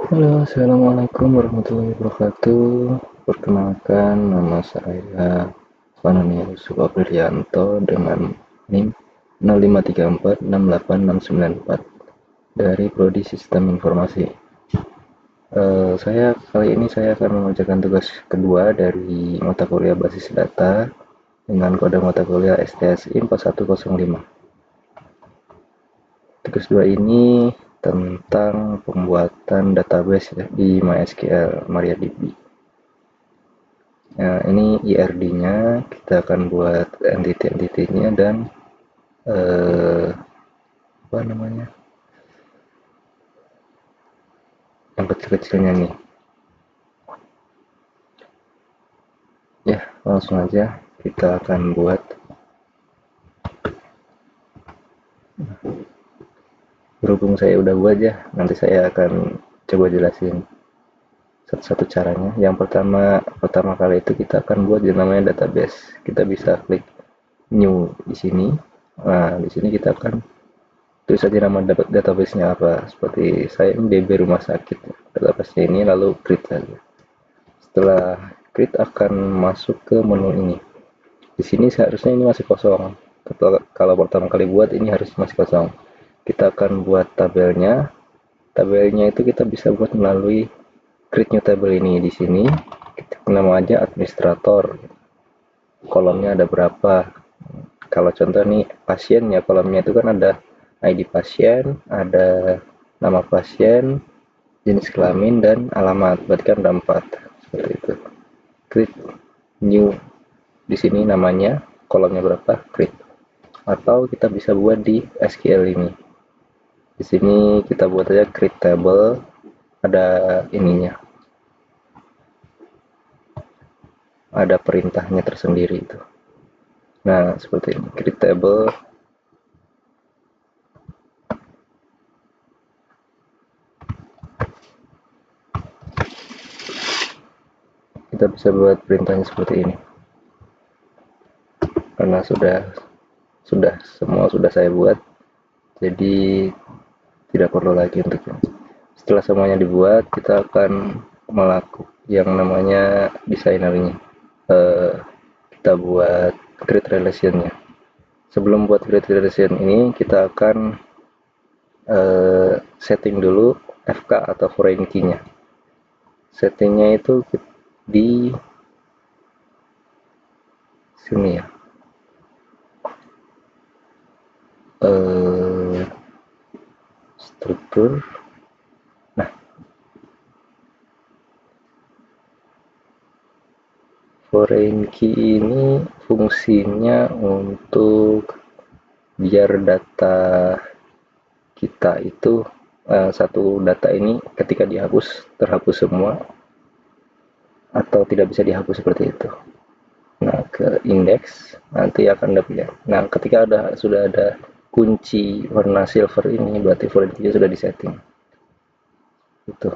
Halo, assalamualaikum warahmatullahi wabarakatuh. Perkenalkan, nama saya Fanani Yusuf Aprilianto dengan NIM 0534686694 dari Prodi Sistem Informasi. Kali ini saya akan mengerjakan tugas kedua dari mata kuliah basis data dengan kode mata kuliah STSI 4105. Tugas 2 ini tentang pembuatan database di MySQL MariaDB. Nah, ini IRD-nya, kita akan buat entity-entity-nya dan eh, apa namanya, yang kecil-kecilnya nih. Ya, langsung aja kita akan buat. Berhubung saya udah buat ya, nanti saya akan coba jelasin satu-satu caranya. Yang pertama kali itu kita akan buat yang namanya database. Kita bisa klik new di sini. Nah, di sini kita akan tulis saja nama database-nya apa. Seperti saya ini DB rumah sakit. Database-nya ini lalu create saja. Setelah create akan masuk ke menu ini. Di sini seharusnya ini masih kosong. Kalau pertama kali buat ini harus masih kosong. Kita akan buat tabelnya. Tabelnya itu kita bisa buat melalui create new table ini. Di sini kita nama aja administrator. Kolomnya ada berapa? Kalau contoh nih pasiennya, kolomnya itu kan ada ID pasien, ada nama pasien, jenis kelamin, dan alamat. Berarti kan ada 4. Seperti itu. Create new. Di sini namanya, kolomnya berapa? Create. Atau kita bisa buat di SQL ini. Di sini kita buat aja create table, ada ininya. Ada perintahnya tersendiri itu. Nah, seperti ini. Create table. Kita bisa buat perintahnya seperti ini. Karena semua sudah saya buat, jadi tidak perlu lagi untuk ini. Setelah semuanya dibuat, kita akan melakukan yang namanya desainernya. Kita buat create relationnya. Sebelum buat create relation ini, kita akan setting dulu FK atau foreign key-nya. Settingnya itu di sini ya. Struktur. Nah, foreign key ini fungsinya untuk biar data kita itu satu data ini ketika dihapus terhapus semua atau tidak bisa dihapus seperti itu. Nah, ke indeks nanti akan dapat. Nah, ketika sudah ada kunci warna silver ini berarti foreign key sudah disetting. Itu.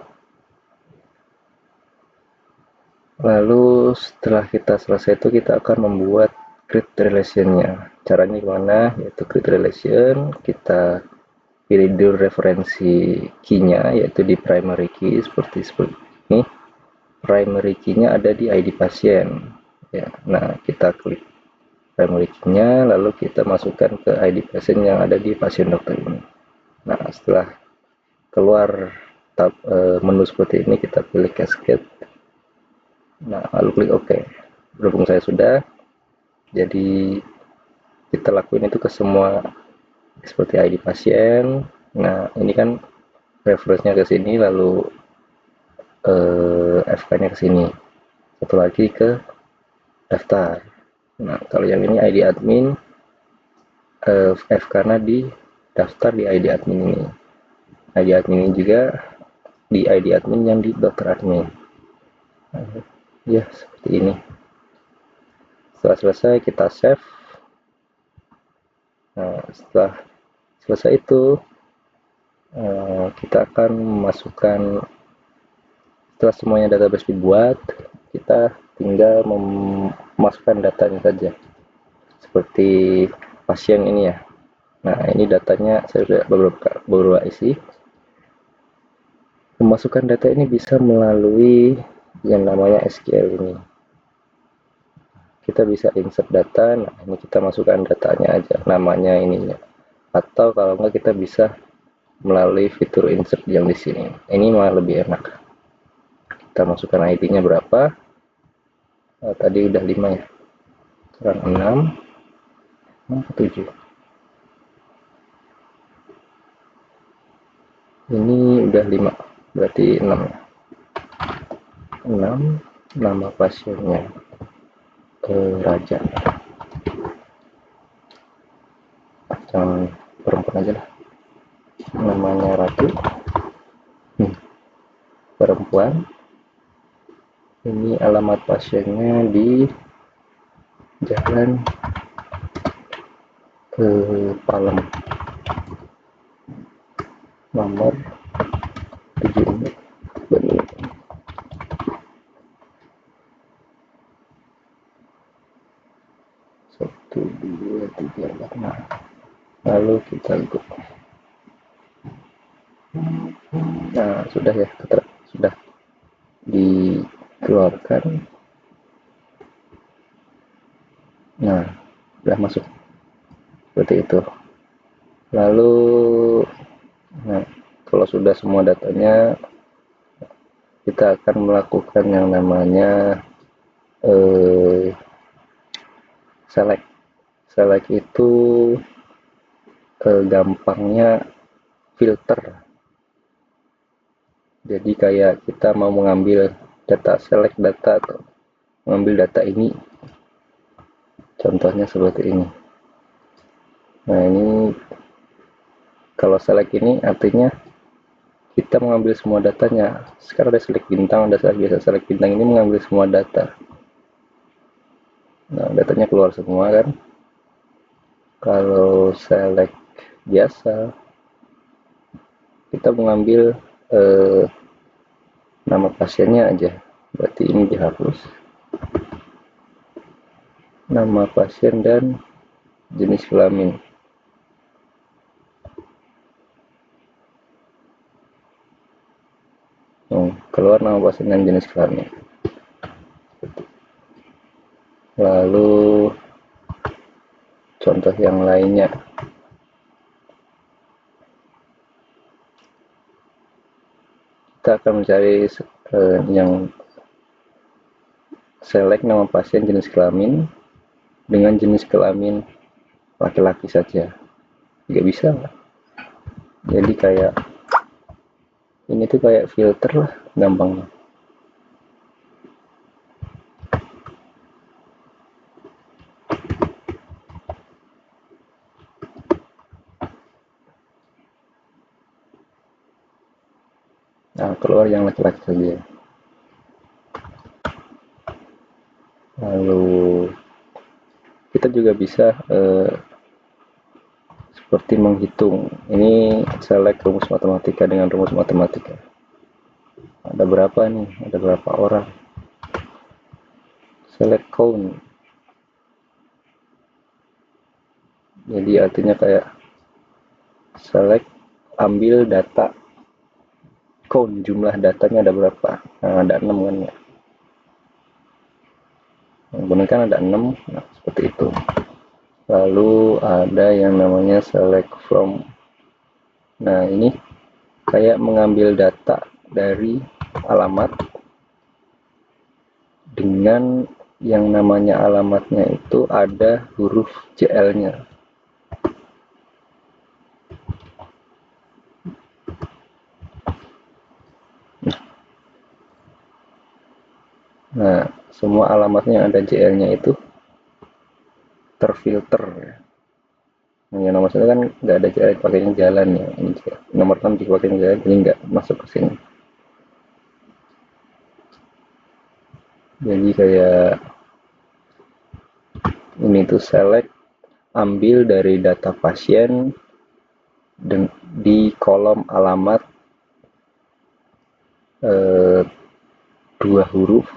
Lalu setelah kita selesai itu kita akan membuat create relation-nya. Caranya gimana? Yaitu create relation, kita pilih dulu referensi key-nya yaitu di primary key seperti ini. Primary key-nya ada di ID pasien. Ya, nah kita klik primary key-nya lalu kita masukkan ke ID pasien yang ada di pasien dokter ini. Nah, setelah keluar menu seperti ini kita pilih cascade. Nah, lalu klik OK. Berhubung saya sudah, jadi kita lakuin itu ke semua seperti ID pasien. Nah, ini kan referensinya ke sini, lalu FK-nya ke sini. Satu lagi ke daftar. Nah, kalau yang ini ID admin, FK-nya di daftar di ID admin ini. ID admin ini juga di ID admin yang di dokter admin. Ya, seperti ini. Setelah selesai kita save. Nah, setelah selesai itu kita akan memasukkan, setelah semuanya database dibuat, kita tinggal memasukkan datanya saja seperti pasien ini ya. Nah, ini datanya saya sudah beberapa isi. Memasukkan data ini bisa melalui yang namanya SQL ini. Kita bisa insert data, nah ini kita masukkan datanya aja, namanya ininya. Atau kalau enggak kita bisa melalui fitur insert yang di sini. Ini malah lebih enak. Kita masukkan ID-nya berapa? Tadi udah 5 ya. Sekarang 6, 7. Ini udah 5, berarti 6 ya. 6, nama pasiennya Raja. Jangan perempuan aja lah. Namanya Ratu. Perempuan. Ini alamat pasiennya di Jalan Palem. Nomor 7 Benih. 1, 2, 3, 4. Nah, lalu kita go. Nah, sudah ya, sudah dikeluarkan. Nah, sudah masuk seperti itu. Lalu, nah, kalau sudah semua datanya, kita akan melakukan yang namanya select. Select itu gampangnya filter. Jadi kayak kita mau mengambil data, select data atau mengambil data ini, contohnya seperti ini. Nah, ini kalau select ini artinya kita mengambil semua datanya. Sekarang ada select bintang, ada select biasa. Select bintang ini mengambil semua data. Nah, datanya keluar semua kan. Kalau select biasa, kita mengambil nama pasiennya aja. Berarti ini dihapus. Nama pasien dan jenis kelamin. Keluar nama pasien dan jenis kelamin. Lalu contoh yang lainnya, kita akan mencari yang select nama pasien jenis kelamin dengan jenis kelamin laki-laki saja. Nggak bisa. Jadi kayak ini tuh kayak filter lah gampangnya. Nah, keluar yang laki-laki saja. Lalu kita juga bisa seperti menghitung. Ini select rumus matematika dengan rumus matematika. Ada berapa nih? Ada berapa orang? Select count. Jadi artinya kayak select, ambil data, count, jumlah datanya ada berapa. Nah, ada 6 kan ya. Kemudian kan ada 6, nah, seperti itu. Lalu ada yang namanya select from. Nah, ini kayak mengambil data dari alamat dengan yang namanya alamatnya itu ada huruf JL-nya. Nah, semua alamatnya yang ada JL-nya itu terfilter. Nah, yang nomor 1 kan nggak ada JL, pakainya jalan ya. Ini nomor 6 dipakai jalan, jadi nggak masuk ke sini. Jadi kayak ini tuh select, ambil dari data pasien di kolom alamat 2 huruf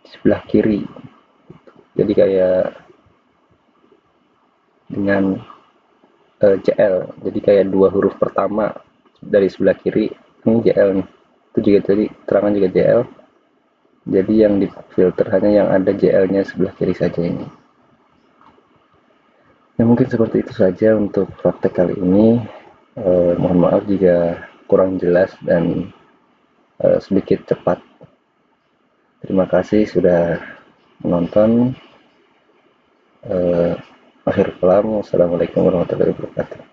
di sebelah kiri. Jadi kayak dengan JL, jadi kayak dua huruf pertama dari sebelah kiri ini JL nih, itu juga tadi terangan juga JL, jadi yang di filter hanya yang ada JL nya sebelah kiri saja ini. Ya mungkin seperti itu saja untuk praktek kali ini. Mohon maaf jika kurang jelas dan sedikit cepat. Terima kasih sudah menonton. Akhir kalam, wassalamualaikum warahmatullahi wabarakatuh.